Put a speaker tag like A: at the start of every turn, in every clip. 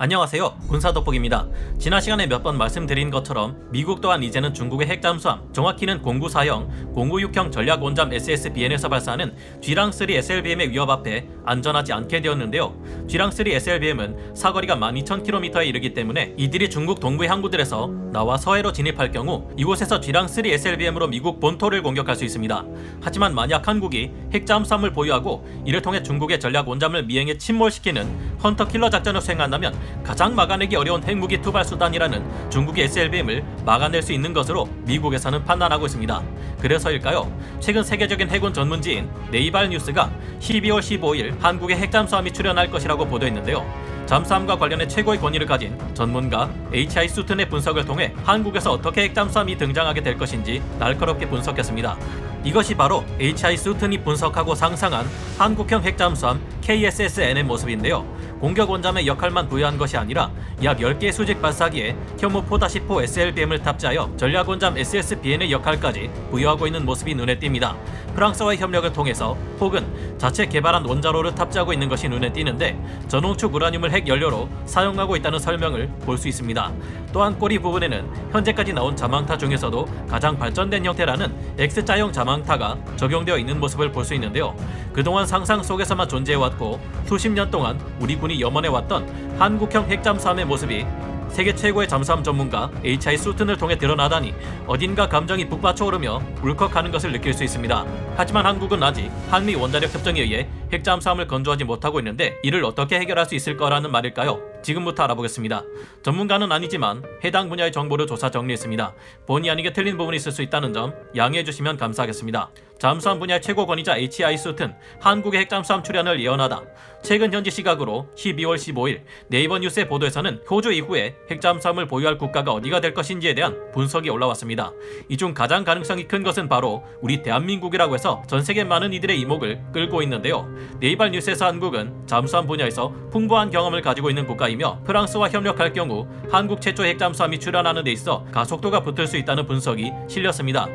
A: 안녕하세요, 군사돋보기입니다. 지난 시간에 몇 번 말씀드린 것처럼 미국 또한 이제는 중국의 핵잠수함, 정확히는 094형, 056형 전략원잠 SSBN에서 발사하는 G랑3 SLBM의 위협 앞에 안전하지 않게 되었는데요. G랑3 SLBM은 사거리가 12,000km에 이르기 때문에 이들이 중국 동부의 항구들에서 나와 서해로 진입할 경우 이곳에서 G랑3 SLBM으로 미국 본토를 공격할 수 있습니다. 하지만 만약 한국이 핵잠수함을 보유하고 이를 통해 중국의 전략원잠을 미행에 침몰시키는 헌터킬러 작전을 수행한다면 가장 막아내기 어려운 핵무기 투발 수단이라는 중국의 SLBM을 막아낼 수 있는 것으로 미국에서는 판단하고 있습니다. 그래서일까요? 최근 세계적인 해군 전문지인 네이발 뉴스가 12월 15일 한국의 핵잠수함이 출현할 것이라고 보도했는데요. 잠수함과 관련해 최고의 권위를 가진 전문가 H.I. 수튼의 분석을 통해 한국에서 어떻게 핵잠수함이 등장하게 될 것인지 날카롭게 분석했습니다. 이것이 바로 H.I. 수튼이 분석하고 상상한 한국형 핵잠수함 KSSN의 모습인데요. 공격 원잠의 역할만 부여한 것이 아니라 약 10개의 수직 발사기에 혐오 4-4 SLBM을 탑재하여 전략 원잠 SSBN의 역할까지 부여하고 있는 모습이 눈에 띕니다. 프랑스와의 협력을 통해서 혹은 자체 개발한 원자로를 탑재하고 있는 것이 눈에 띄는데 전홍축 우라늄을 핵 연료로 사용하고 있다는 설명을 볼 수 있습니다. 또한 꼬리 부분에는 현재까지 나온 자망타 중에서도 가장 발전된 형태라는 X자형 자망타가 적용되어 있는 모습을 볼 수 있는데요. 그동안 상상 속에서만 존재해왔고 수십 년 동안 우리 군이 염원해왔던 한국형 핵잠수함의 모습이 세계 최고의 잠수함 전문가 H.I. 수튼을 통해 드러나다니 어딘가 감정이 북받쳐오르며 울컥하는 것을 느낄 수 있습니다. 하지만 한국은 아직 한미 원자력 협정에 의해 핵잠수함을 건조하지 못하고 있는데 이를 어떻게 해결할 수 있을 거라는 말일까요? 지금부터 알아보겠습니다. 전문가는 아니지만 해당 분야의 정보를 조사 정리했습니다. 본의 아니게 틀린 부분이 있을 수 있다는 점 양해해 주시면 감사하겠습니다. 잠수함 분야의 최고 권위자 H.I. 수튼, 한국의 핵잠수함 출현을 예언하다. 최근 현지 시각으로 12월 15일 네이버 뉴스의 보도에서는 호주 이후에 핵잠수함을 보유할 국가가 어디가 될 것인지에 대한 분석이 올라왔습니다. 이 중 가장 가능성이 큰 것은 바로 우리 대한민국이라고 해서 전 세계 많은 이들의 이목을 끌고 있는데요. 네이버 뉴스에서 한국은 잠수함 분야에서 풍부한 경험을 가지고 있는 국가이며 프랑스와 협력할 경우 한국 최초 핵잠수함이 출현하는 데 있어 가속도가 붙을 수 있다는 분석이 실렸습니다.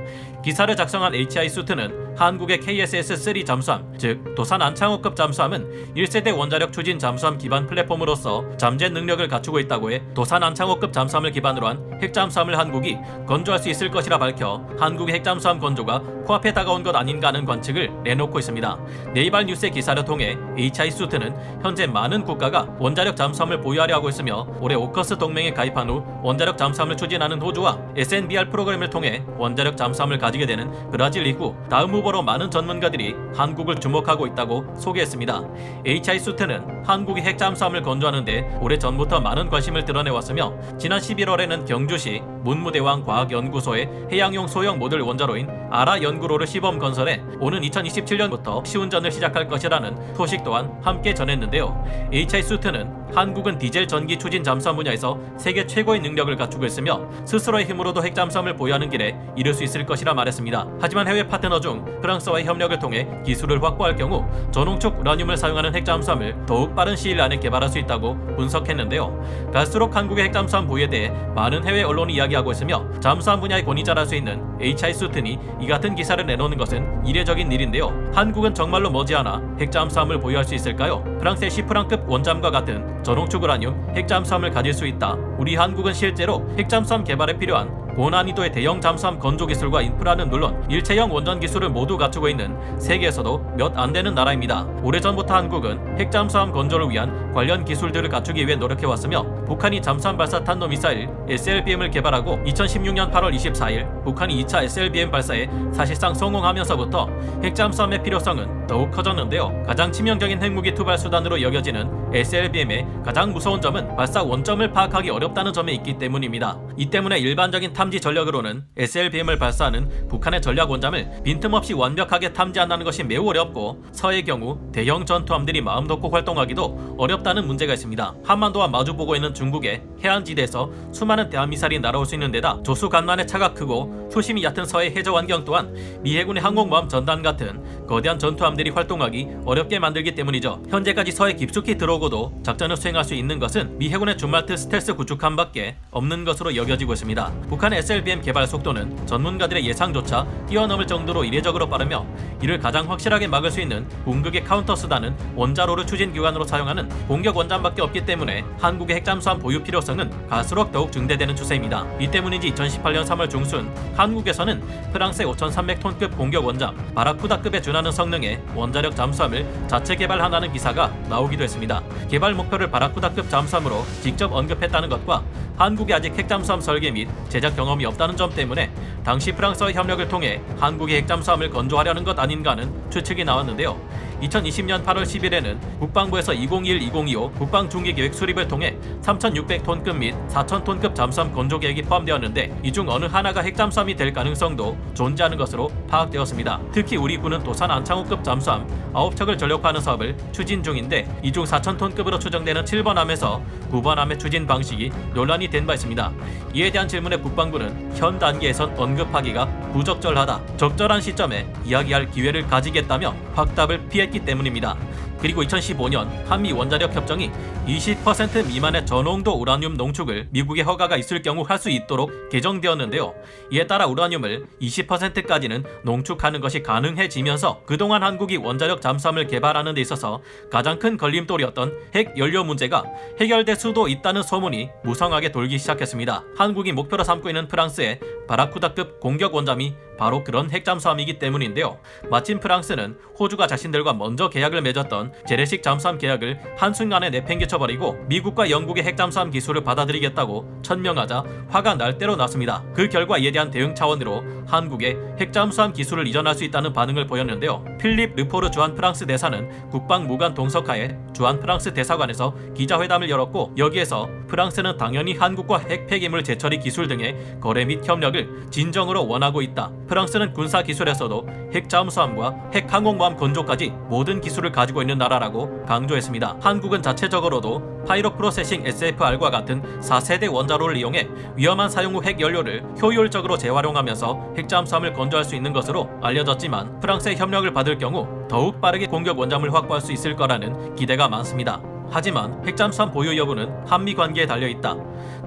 A: 기사를 작성한 H.I. 수튼은 한국의 KSS-3 잠수함, 즉 도산 안창호급 잠수함은 1세대 원자력 추진 잠수함 기반 플랫폼으로서 잠재 능력을 갖추고 있다고 해 도산 안창호급 잠수함을 기반으로 한 핵잠수함을 한국이 건조할 수 있을 것이라 밝혀 한국의 핵잠수함 건조가 코앞에 다가온 것 아닌가 하는 관측을 내놓고 있습니다. 네이발 뉴스의 기사를 통해 H.I. 수튼은 현재 많은 국가가 원자력 잠수함을 보유하려 하고 있으며 올해 오커스 동맹에 가입한 후 원자력 잠수함을 추진하는 호주와 SNBR 프로그램을 통해 원자력 잠수함을 가지게 되는 브라질 이후 다음 후보로 많은 전문가들이 한국을 주목하고 있다고 소개했습니다. H.I. 수튼은 한국이 핵잠수함을 건조하는데 오래전부터 많은 관심을 드러내왔으며 지난 11월에는 경주시 문무대왕 과학연구소의 해양용 소형 모듈 원자로인 아라 연구로를 시범 건설해 오는 2027년부터 시운전을 시작할 것이라는 소식 또한 함께 전했는데요. H.I. 수튼은 한국은 디젤 전기 추진 잠수함 분야에서 세계 최고의 능력을 갖추고 있으며 스스로의 힘으로도 핵잠수함을 보유하는 길에 이를 수 있을 것이라 말했습니다. 하지만 해외 파트너 중 프랑스와의 협력을 통해 기술을 확보할 경우 전홍축 우라늄을 사용하는 핵잠수함을 더욱 빠른 시일 안에 개발할 수 있다고 분석했는데요. 갈수록 한국의 핵잠수함 보유에 대해 많은 해외 언론이 이야기하고 있으며 잠수함 분야의 권위자랄 수 있는 H.I. 수튼이 이 같은 기사를 내놓는 것은 이례적인 일인데요. 한국은 정말로 머지않아 핵잠수함을 보유할 수 있을까요? 프랑스의 시프랑급 원잠과 같은 전홍축 우라늄 핵잠수함을 가질 수 있다. 우리 한국은 실제로 핵잠수함 개발에 필요한 고난이도의 대형 잠수함 건조 기술과 인프라는 물론 일체형 원전 기술을 모두 갖추고 있는 세계에서도 몇 안 되는 나라입니다. 오래전부터 한국은 핵잠수함 건조를 위한 관련 기술들을 갖추기 위해 노력해왔으며 북한이 잠수함 발사 탄도미사일 SLBM을 개발하고 2016년 8월 24일 북한이 2차 SLBM 발사에 사실상 성공하면서부터 핵잠수함의 필요성은 더욱 커졌는데요. 가장 치명적인 핵무기 투발 수단으로 여겨지는 SLBM의 가장 무서운 점은 발사 원점을 파악하기 어렵다는 점에 있기 때문입니다. 이 때문에 일반적인 탐지 전력으로는 SLBM을 발사하는 북한의 전략 원잠을 빈틈없이 완벽하게 탐지한다는 것이 매우 어렵고 서해의 경우 대형 전투함들이 마음 놓고 활동하기도 어렵다는 문제가 있습니다. 한반도와 마주보고 있는 중국의 해안지대에서 수많은 대한미사일이 날아올 수 있는 데다 조수간만의 차가 크고 수심이 얕은 서해 해저 환경 또한 미 해군의 항공모함 전단 같은 거대한 전투함들이 활동하기 어렵게 만들기 때문이죠. 현재까지 서해 깊숙이 들어오고도 작전을 수행할 수 있는 것은 미 해군의 준말트 스텔스 구축함밖에 없는 것으로 여겨지고 있습니다. 북한의 SLBM 개발 속도는 전문가들의 예상조차 뛰어넘을 정도로 이례적으로 빠르며 이를 가장 확실하게 막을 수 있는 궁극의 카운터 수단은 원자로를 추진 기관으로 사용하는 공격 원잠밖에 없기 때문에 한국의 핵잠수함 보유 필요성은 갈수록 더욱 증대되는 추세입니다. 이 때문인지 2018년 3월 중순 한국에서는 프랑스의 5,300톤급 공격 원잠 바라쿠다급에 준하는 성능의 원자력 잠수함을 자체 개발한다는 기사가 나오기도 했습니다. 개발 목표를 바라쿠다급 잠수함으로 직접 언급했다는 것과 한국이 아직 핵잠수함 설계 및 제작 경험이 없다는 점 때문에 당시 프랑스와의 협력을 통해 한국의 핵잠수함을 건조하려는 것 아닌가 하는 추측이 나왔는데요. 2020년 8월 10일에는 국방부에서 2021-2025 국방중기계획 수립을 통해 3,600톤급 및 4,000톤급 잠수함 건조 계획이 포함되었는데 이 중 어느 하나가 핵잠수함이 될 가능성도 존재하는 것으로 파악되었습니다. 특히 우리 군은 도산 안창호급 잠수함 9척을 전력화하는 사업을 추진 중인데 이 중 4,000톤급으로 추정되는 7번함에서 9번함의 추진 방식이 논란이 된 바 있습니다. 이에 대한 질문에 국방부는 현 단계에선 언급하기가 부적절하다. 적절한 시점에 이야기할 기회를 가지겠다며 확답을 피했기 때문입니다. 그리고 2015년 한미 원자력 협정이 20% 미만의 저농도 우라늄 농축을 미국의 허가가 있을 경우 할 수 있도록 개정되었는데요. 이에 따라 우라늄을 20%까지는 농축하는 것이 가능해지면서 그동안 한국이 원자력 잠수함을 개발하는 데 있어서 가장 큰 걸림돌이었던 핵 연료 문제가 해결될 수도 있다는 소문이 무성하게 돌기 시작했습니다. 한국이 목표로 삼고 있는 프랑스의 바라쿠다급 공격 원잠이 바로 그런 핵잠수함이기 때문인데요. 마침 프랑스는 호주가 자신들과 먼저 계약을 맺었던 재래식 잠수함 계약을 한순간에 내팽개쳐버리고 미국과 영국의 핵잠수함 기술을 받아들이겠다고 천명하자 화가 날 대로 났습니다. 그 결과 이에 대한 대응 차원으로 한국의 핵잠수함 기술을 이전할 수 있다는 반응을 보였는데요. 필립 르포르 주한 프랑스 대사는 국방무관 동석하에 주한 프랑스 대사관에서 기자회담을 열었고 여기에서 프랑스는 당연히 한국과 핵 폐기물 재처리 기술 등의 거래 및 협력을 진정으로 원하고 있다. 프랑스는 군사 기술에서도 핵 잠수함과 핵 항공모함 건조까지 모든 기술을 가지고 있는 나라라고 강조했습니다. 한국은 자체적으로도 파이로 프로세싱 SFR과 같은 4세대 원자로를 이용해 위험한 사용 후 핵 연료를 효율적으로 재활용하면서 핵 잠수함을 건조할 수 있는 것으로 알려졌지만 프랑스의 협력을 받을 경우 더욱 빠르게 공격 원잠을 확보할 수 있을 거라는 기대가 많습니다. 하지만 핵잠수함 보유 여부는 한미 관계에 달려있다.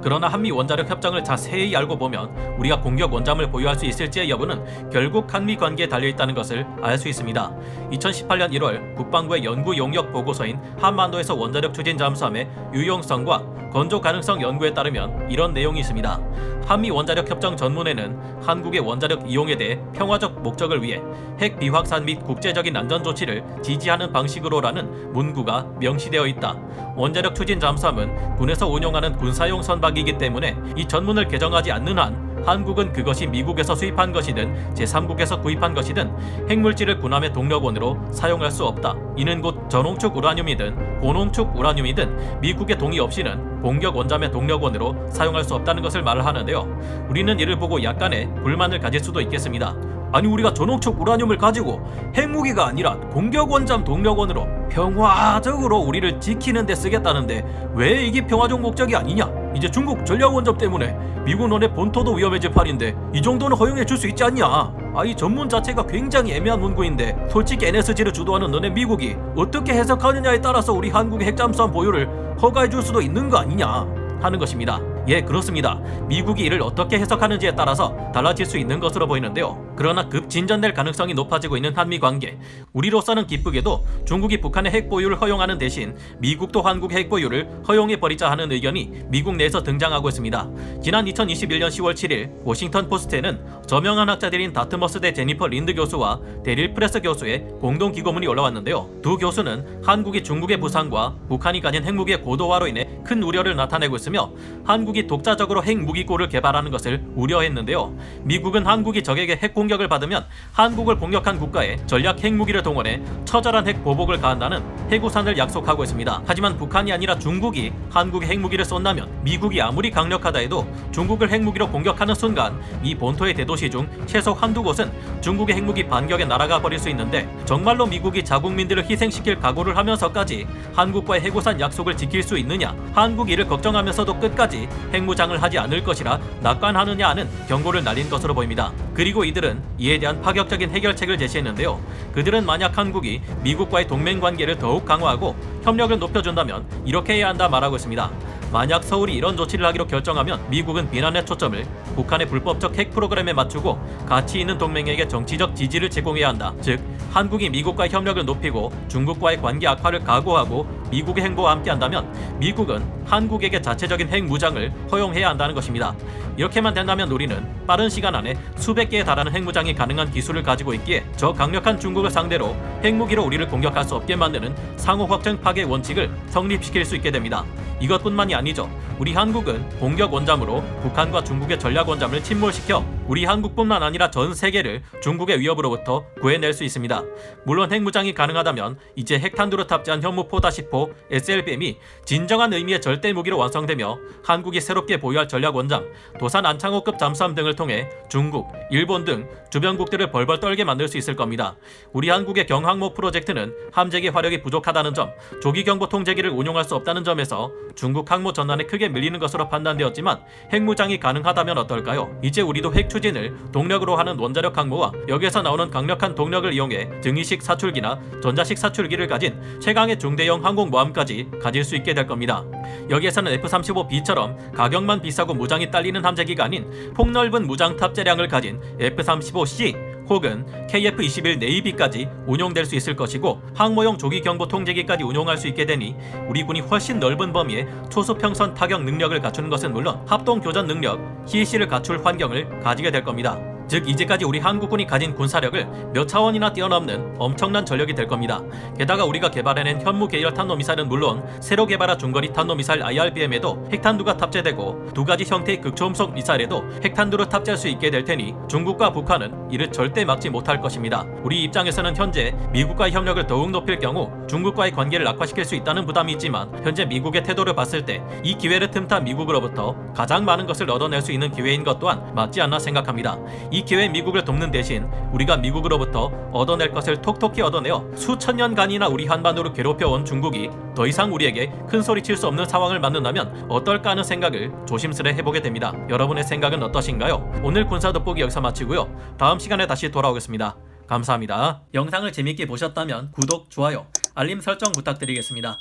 A: 그러나 한미 원자력 협정을 자세히 알고 보면 우리가 공격 원잠을 보유할 수 있을지의 여부는 결국 한미 관계에 달려있다는 것을 알 수 있습니다. 2018년 1월 국방부의 연구 용역 보고서인 한반도에서 원자력 추진 잠수함의 유용성과 건조 가능성 연구에 따르면 이런 내용이 있습니다. 한미 원자력 협정 전문에는 한국의 원자력 이용에 대해 평화적 목적을 위해 핵 비확산 및 국제적인 안전 조치를 지지하는 방식으로라는 문구가 명시되어 있다. 원자력 추진 잠수함은 군에서 운용하는 군사용 선박이기 때문에 이 전문을 개정하지 않는 한 한국은 그것이 미국에서 수입한 것이든 제3국에서 구입한 것이든 핵물질을 군함의 동력원으로 사용할 수 없다. 이는 곧 저농축 우라늄이든 고농축 우라늄이든 미국의 동의 없이는 공격 원잠의 동력원으로 사용할 수 없다는 것을 말을 하는데요. 우리는 이를 보고 약간의 불만을 가질 수도 있겠습니다. 아니 우리가 저농축 우라늄을 가지고 핵무기가 아니라 공격 원잠 동력원으로 평화적으로 우리를 지키는 데 쓰겠다는데 왜 이게 평화적 목적이 아니냐? 이제 중국 전략원잠 때문에 미국 너네 본토도 위험해질 판인데 이 정도는 허용해 줄 수 있지 않냐? 이 전문 자체가 굉장히 애매한 문구인데 솔직히 NSG를 주도하는 너네 미국이 어떻게 해석하느냐에 따라서 우리 한국의 핵잠수함 보유를 허가해 줄 수도 있는 거 아니냐 하는 것입니다. 예, 그렇습니다. 미국이 이를 어떻게 해석하는지에 따라서 달라질 수 있는 것으로 보이는데요. 그러나 급진전될 가능성이 높아지고 있는 한미 관계. 우리로서는 기쁘게도 중국이 북한의 핵 보유를 허용하는 대신 미국도 한국의 핵 보유를 허용해버리자 하는 의견이 미국 내에서 등장하고 있습니다. 지난 2021년 10월 7일 워싱턴 포스트에는 저명한 학자들인 다트머스대 제니퍼 린드 교수와 데릴 프레스 교수의 공동 기고문이 올라왔는데요. 두 교수는 한국이 중국의 부상과 북한이 가진 핵무기의 고도화로 인해 큰 우려를 나타내고 있으며 한국이 독자적으로 핵무기고를 개발하는 것을 우려했는데요. 미국은 한국이 적에게 핵 공격 충격을 받으면 한국을 공격한 국가에 전략 핵무기를 동원해 처절한 핵 보복을 가한다는 해구산을 약속하고 있습니다. 하지만 북한이 아니라 중국이 한국에 핵무기를 쏜다면 미국이 아무리 강력하다 해도 중국을 핵무기로 공격하는 순간 이 본토의 대도시 중 최소 한두 곳은 중국의 핵무기 반격에 날아가 버릴 수 있는데, 정말로 미국이 자국민들을 희생시킬 각오를 하면서까지 한국과의 해구산 약속을 지킬 수 있느냐, 한국 이를 걱정하면서도 끝까지 핵무장을 하지 않을 것이라 낙관하느냐 하는 경고를 날린 것으로 보입니다. 그리고 이들은 이에 대한 파격적인 해결책을 제시했는데요. 그들은 만약 한국이 미국과의 동맹 관계를 더욱 강화하고 협력을 높여준다면 이렇게 해야 한다 말하고 있습니다. 만약 서울이 이런 조치를 하기로 결정하면 미국은 비난의 초점을 북한의 불법적 핵 프로그램에 맞추고 가치 있는 동맹에게 정치적 지지를 제공해야 한다. 즉, 한국이 미국과의 협력을 높이고 중국과의 관계 악화를 각오하고 미국의 행보와 함께한다면 미국은 한국에게 자체적인 핵 무장을 허용해야 한다는 것입니다. 이렇게만 된다면 우리는 빠른 시간 안에 수백 개에 달하는 핵무장이 가능한 기술을 가지고 있기에 저 강력한 중국을 상대로 핵무기로 우리를 공격할 수 없게 만드는 상호 확정 파괴 원칙을 성립시킬 수 있게 됩니다. 이것뿐만이 아니죠. 우리 한국은 공격 원잠으로 북한과 중국의 전략 원잠을 침몰시켜 우리 한국뿐만 아니라 전 세계를 중국의 위협으로부터 구해낼 수 있습니다. 물론 핵무장이 가능하다면 이제 핵탄두로 탑재한 현무포-10호 SLBM이 진정한 의미의 절대 무기로 완성되며 한국이 새롭게 보유할 전략 원잠, 도산 안창호급 잠수함 등을 통해 중국, 일본 등 주변국들을 벌벌 떨게 만들 수 있을 겁니다. 우리 한국의 경항모 프로젝트는 함재기 화력이 부족하다는 점, 조기 경보 통제기를 운용할 수 없다는 점에서 중국 항모 전단에 크게 밀리는 것으로 판단되었지만 핵무장이 가능하다면 어떨까요? 이제 우리도 핵 추진을 동력으로 하는 원자력 항모와 여기에서 나오는 강력한 동력을 이용해 증기식 사출기나 전자식 사출기를 가진 최강의 중대형 항공모함까지 가질 수 있게 될 겁니다. 여기에서는 F-35B처럼 가격만 비싸고 무장이 딸리는 함재기가 아닌 폭넓은 무장 탑재량을 가진 F-35C 혹은 KF-21 네이비까지 운용될 수 있을 것이고, 항모용 조기 경보 통제기까지 운용할 수 있게 되니 우리 군이 훨씬 넓은 범위의 초수평선 타격 능력을 갖추는 것은 물론 합동 교전 능력, CEC를 갖출 환경을 가지게 될 겁니다. 즉, 이제까지 우리 한국군이 가진 군사력을 몇 차원이나 뛰어넘는 엄청난 전력이 될 겁니다. 게다가 우리가 개발해낸 현무 계열 탄도미사일은 물론 새로 개발한 중거리 탄도미사일 IRBM에도 핵탄두가 탑재되고 두 가지 형태의 극초음속 미사일에도 핵탄두를 탑재할 수 있게 될 테니 중국과 북한은 이를 절대 막지 못할 것입니다. 우리 입장에서는 현재 미국과의 협력을 더욱 높일 경우 중국과의 관계를 악화시킬 수 있다는 부담이 있지만, 현재 미국의 태도를 봤을 때 이 기회를 틈타 미국으로부터 가장 많은 것을 얻어낼 수 있는 기회인 것 또한 맞지 않나 생각합니다. 이 기회에 미국을 돕는 대신 우리가 미국으로부터 얻어낼 것을 톡톡히 얻어내어 수천 년간이나 우리 한반도를 괴롭혀온 중국이 더 이상 우리에게 큰 소리 칠 수 없는 상황을 만든다면 어떨까 하는 생각을 조심스레 해보게 됩니다. 여러분의 생각은 어떠신가요? 오늘 군사 돋보기 여기서 마치고요. 다음 시간에 다시 돌아오겠습니다. 감사합니다. 영상을 재밌게 보셨다면 구독, 좋아요, 알림 설정 부탁드리겠습니다.